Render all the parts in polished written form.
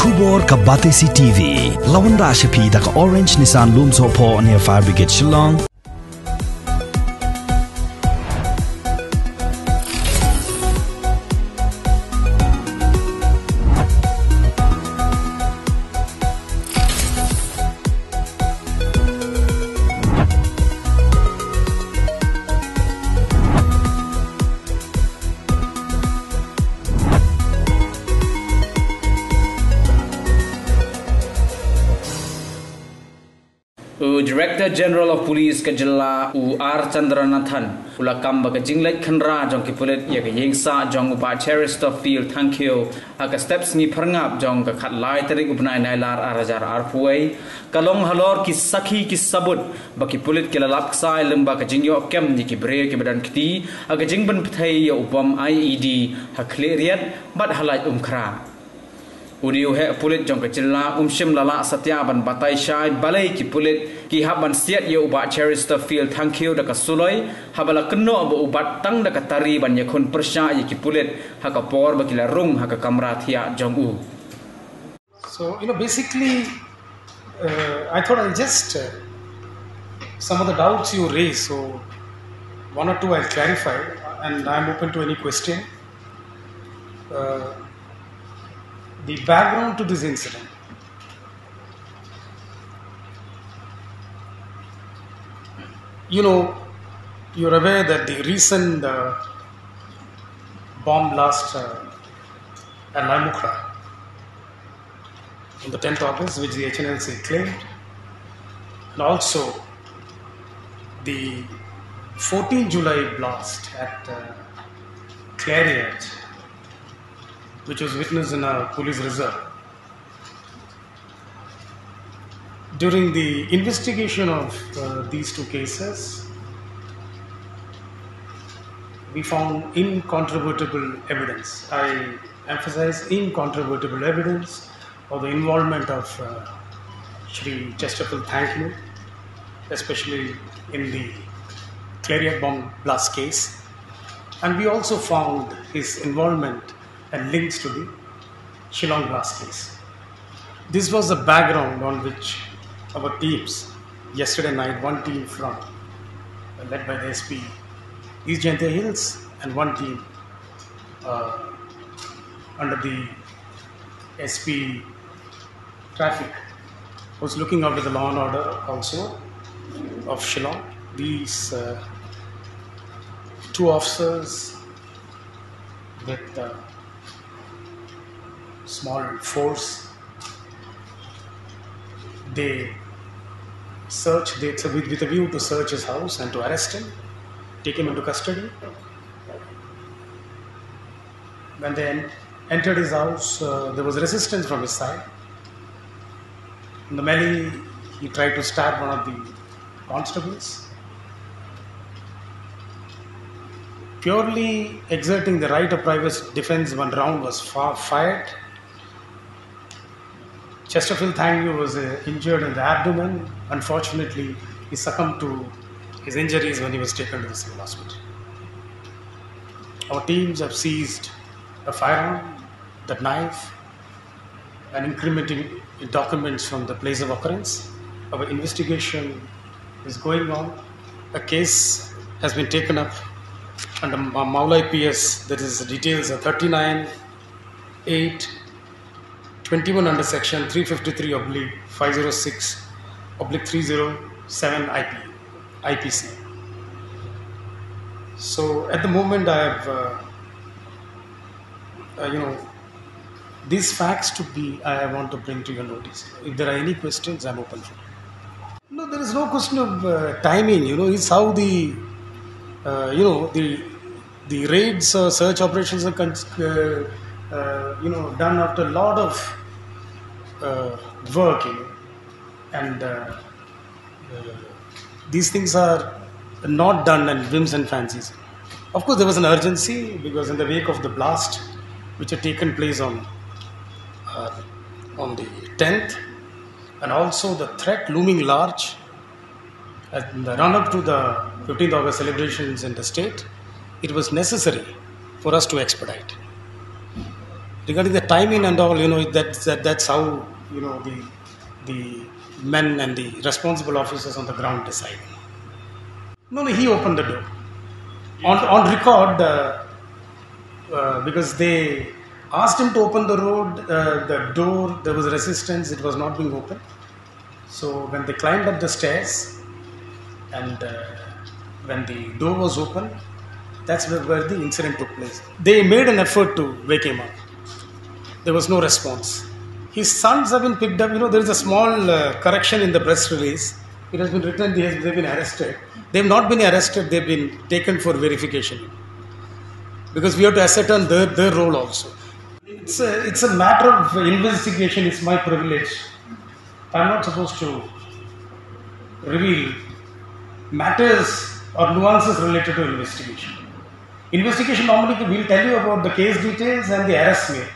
Tubor ka Batesi TV, Lawan Rashapi da ka Orange Nissan Lumso po near Fire Brigade Shillong. Director General of Police Kajala R. Chandranathan Ula Kamba Kajinglet Khanra Jong Kipulet Yak Yengsa Jong Upa Cherister Field thank you Aka steps ni Parngap Jong Ka Khat Lai Tarik Ubnai Nailar Arajar Arpuai Kalong Halor Ki Sakhi Ki Sabut Baki Pulit Kilalak Sai Lemba Kajingyo Kem Ni Kibre Kibadan Kti Aka Jingban Pthai Upam IED Hakleriat Bat Halai Umkra Udiu he pulit jong kecilla shim lala satyaban batai shai balai ki pulit ki haban siat ye ubat Cherister Field thank you da kasuloi habala kenno abu ubat tang da katari ban yakun persya ye ki pulit hakapor bakila rung haka kamra thia jong u. So basically I thought I'll just some of the doubts you raise, so one or two I'll clarify and I'm open to any question. The background to this incident. You're aware that the recent bomb blast at Lamukra on the 10th August, which the HNLC claimed, and also the 14th July blast at Clarion, which was witnessed in a police reserve. During the investigation of these two cases, we found incontrovertible evidence. I emphasize incontrovertible evidence of the involvement of Shri Chesterfield Thankyu, especially in the Clarion bomb blast case. And we also found his involvement and links to the Shillong blast case. This was the background on which our teams, yesterday night, one team led by the SP East Jaintia Hills and one team under the SP Traffic was looking after the law and order also of Shillong. These two officers with small force, they searched with a view to search his house and to arrest him, take him into custody. When they entered his house, there was resistance from his side. In the melee, he tried to stab one of the constables. Purely exerting the right of private defense, one round was fired. Chesterfield Thankyu was injured in the abdomen. Unfortunately, he succumbed to his injuries when he was taken to the civil hospital. Our teams have seized a firearm, that knife, and incriminating documents from the place of occurrence. Our investigation is going on. A case has been taken up under Maula IPS, that is the details are 39-8 21 under section 353/506/307 IPC. So at the moment I have these facts I want to bring to your notice. If there are any questions, I'm open for it. No, there is no question of timing. It's how the the raids or search operations are done after a lot of work, and these things are not done in whims and fancies. Of course, there was an urgency because in the wake of the blast, which had taken place on the 10th, and also the threat looming large in the run-up to the 15th August celebrations in the state, it was necessary for us to expedite. Regarding the timing and all, that's how, the men and the responsible officers on the ground decide. No, he opened the door. On record, because they asked him to open the door, there was resistance, it was not being opened. So when they climbed up the stairs and when the door was open, that's where the incident took place. They made an effort to wake him up. There was no response. His sons have been picked up. There is a small correction in the press release. It has been written they've been arrested. They have not been arrested. They've been taken for verification. Because we have to ascertain their role also. It's a matter of investigation. It's my privilege. I'm not supposed to reveal matters or nuances related to investigation. Investigation normally will tell you about the case details and the arrest made.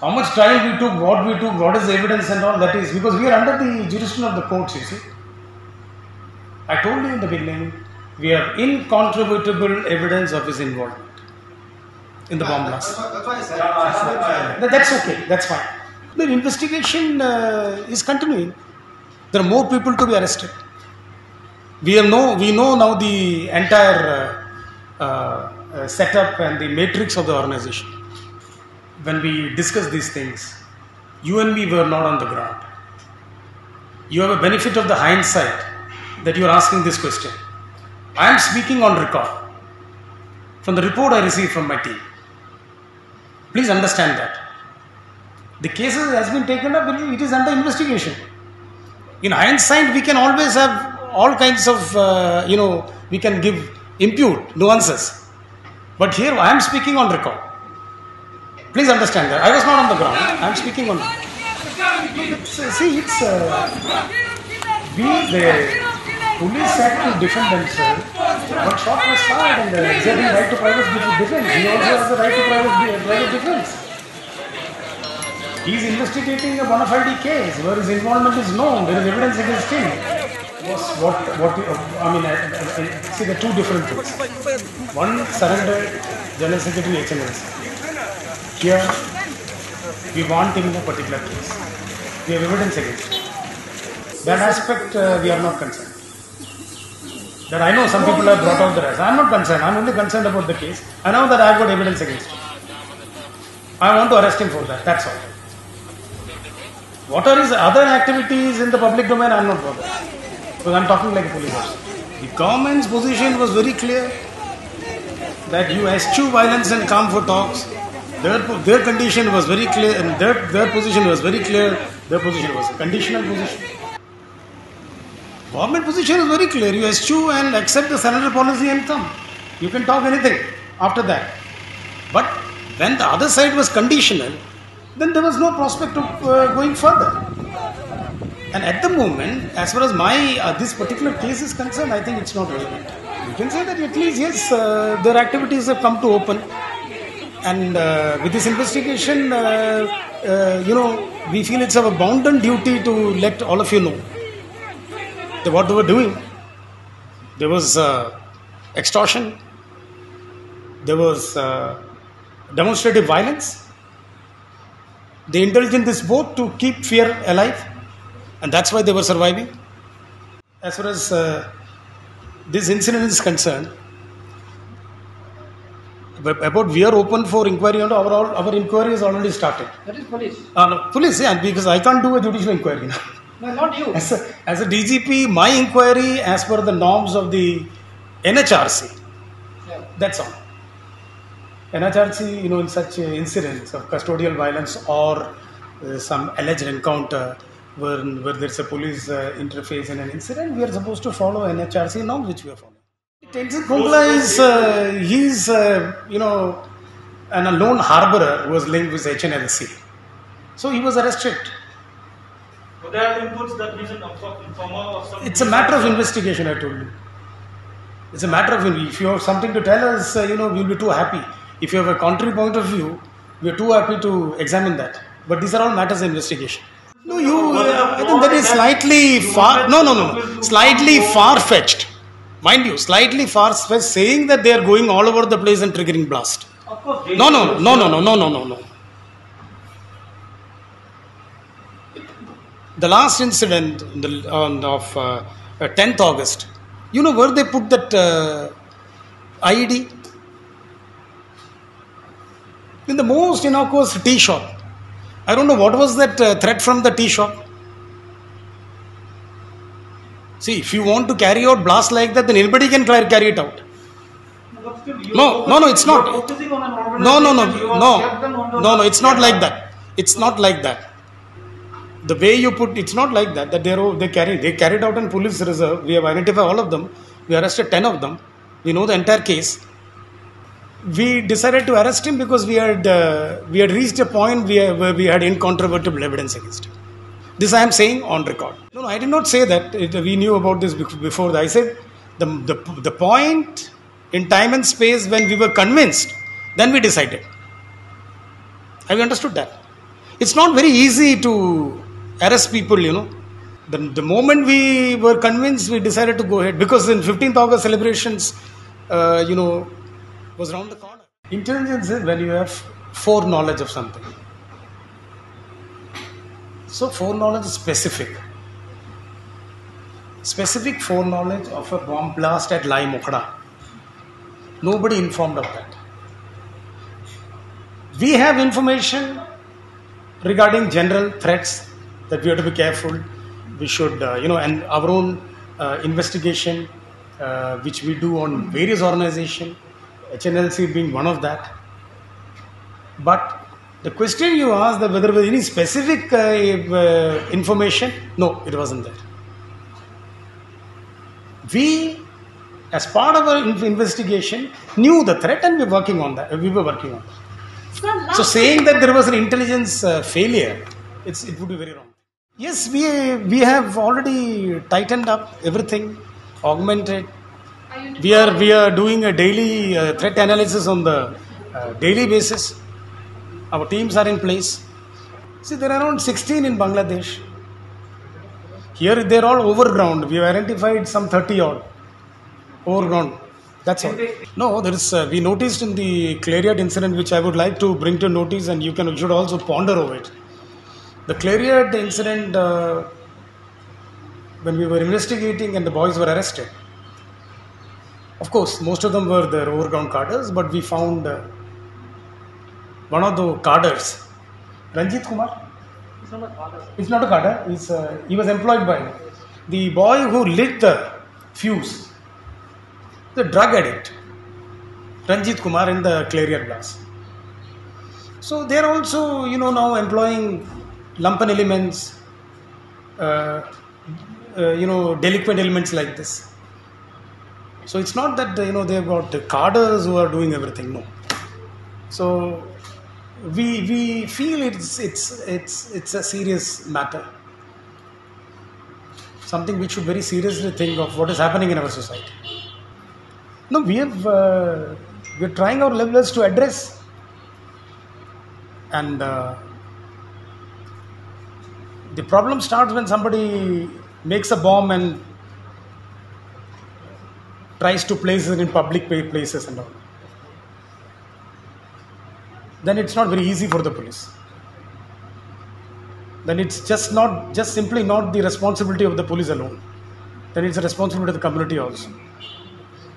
How much time we took, what is the evidence and all that is, because we are under the jurisdiction of the courts, you see. I told you in the beginning, we have incontrovertible evidence of his involvement in the bomb blast. That's okay, that's fine. The investigation is continuing. There are more people to be arrested. We know now the entire setup and the matrix of the organization. When we discuss these things, you and me were not on the ground. You have a benefit of the hindsight that you are asking this question. I am speaking on record from the report I received from my team. Please understand that. The case has been taken up, it is under investigation. In hindsight, we can always have all kinds of, we can impute nuances. But here I am speaking on record. Please understand that. I was not on the ground. I am speaking on. See, the police had to defend themselves. One shot was fired and they have the right to private defense. He also has the right to private defense. He is investigating a bona fide case where his involvement is known. There is evidence against him. See, there are two different things. One, surrendered General Secretary HMS. Here, we want him in a particular case. We have evidence against him. That aspect, we are not concerned. That I know some people have brought out the rest. I am not concerned. I am only concerned about the case. I know that I have got evidence against him. I want to arrest him for that. That's all. What are his other activities in the public domain? I am not bothered. Because I am talking like a police officer. The government's position was very clear that you eschew violence and come for talks. Their condition was very clear, and their position was very clear. Their position was a conditional position. Government position is very clear. You eschew and accept the surrender policy and come. You can talk anything after that. But when the other side was conditional, then there was no prospect of going further. And at the moment, as far as this particular case is concerned, I think it's not relevant. You can say that at least yes, their activities have come to open. And with this investigation, we feel it's our bounden duty to let all of you know what they were doing. There was extortion, there was demonstrative violence. They indulged in this both to keep fear alive, and that's why they were surviving. As far as this incident is concerned, about we are open for inquiry, and our inquiry is already started. That is police. Police, yeah, because I can't do a judicial inquiry now. No, not you. As a DGP, my inquiry as per the norms of the NHRC. Yeah. That's all. NHRC, in such incidents of custodial violence or some alleged encounter where there's a police interface in an incident, we are supposed to follow NHRC norms, which we are following. Tenzin Kongla is, he's, an unknown harborer who was linked with HNLC. So he was arrested. Would there have inputs that he's an informer or something? It's a matter of investigation, I told you. It's a matter of, if you have something to tell us, we'll be too happy. If you have a contrary point of view, we are too happy to examine that. But these are all matters of investigation. No, I think that is slightly slightly far-fetched. Mind you, slightly far-fetched, saying that they are going all over the place and triggering blast. Of course, No. The last incident of 10th August, you know where they put that IED? In the most innocuous tea shop. I don't know what was that threat from the tea shop. See, if you want to carry out blast like that, then anybody can carry it out. No, it's not. No, it's not like that. It's not like that. The way you put, it's not like that. That they carried out in police reserve. We have identified all of them. We arrested 10 of them. We know the entire case. We decided to arrest him because we had reached a point where we had incontrovertible evidence against him. This I am saying on record. No, I did not say that we knew about this before. I said the point in time and space when we were convinced, then we decided. Have you understood that? It's not very easy to arrest people, you know. The moment we were convinced, we decided to go ahead because in 15th August celebrations, was around the corner. Intelligence is when you have foreknowledge of something. So foreknowledge is specific. Specific foreknowledge of a bomb blast at Lai Mokhada. Nobody informed of that. We have information regarding general threats that we have to be careful. We should, and our own investigation, which we do on various organizations, HNLC being one of that. But the question you asked, that whether there was any specific information, no, it wasn't there. We, as part of our investigation, knew the threat and we were working on that. So saying that there was an intelligence failure, it would be very wrong. Yes, we have already tightened up everything, augmented. We are doing a daily threat analysis on the daily basis. Our teams are in place. See, there are around 16 in Bangladesh. Here they are all overground. We have identified some 30 odd overground. That's all. No, there is. We noticed in the Clariot incident, which I would like to bring to notice, and you should also ponder over it. The Clariot incident, when we were investigating and the boys were arrested. Of course, most of them were the overground cadres, but we found one of the cadres, Ranjit Kumar. It's not a cadre. He was employed by the boy who lit the fuse, the drug addict, Ranjit Kumar in the Clariot blast. So they are also, now employing lumpen elements, delinquent elements like this. So it's not that they've got cadres who are doing everything. No. So we feel it's a serious matter. Something we should very seriously think of what is happening in our society. No, we're trying our levels to address, and the problem starts when somebody makes a bomb and tries to place it in public places and all. Then it's not very easy for the police. Then it's just simply not the responsibility of the police alone. Then it's a responsibility of the community also.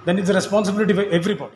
Then it's a responsibility of everybody.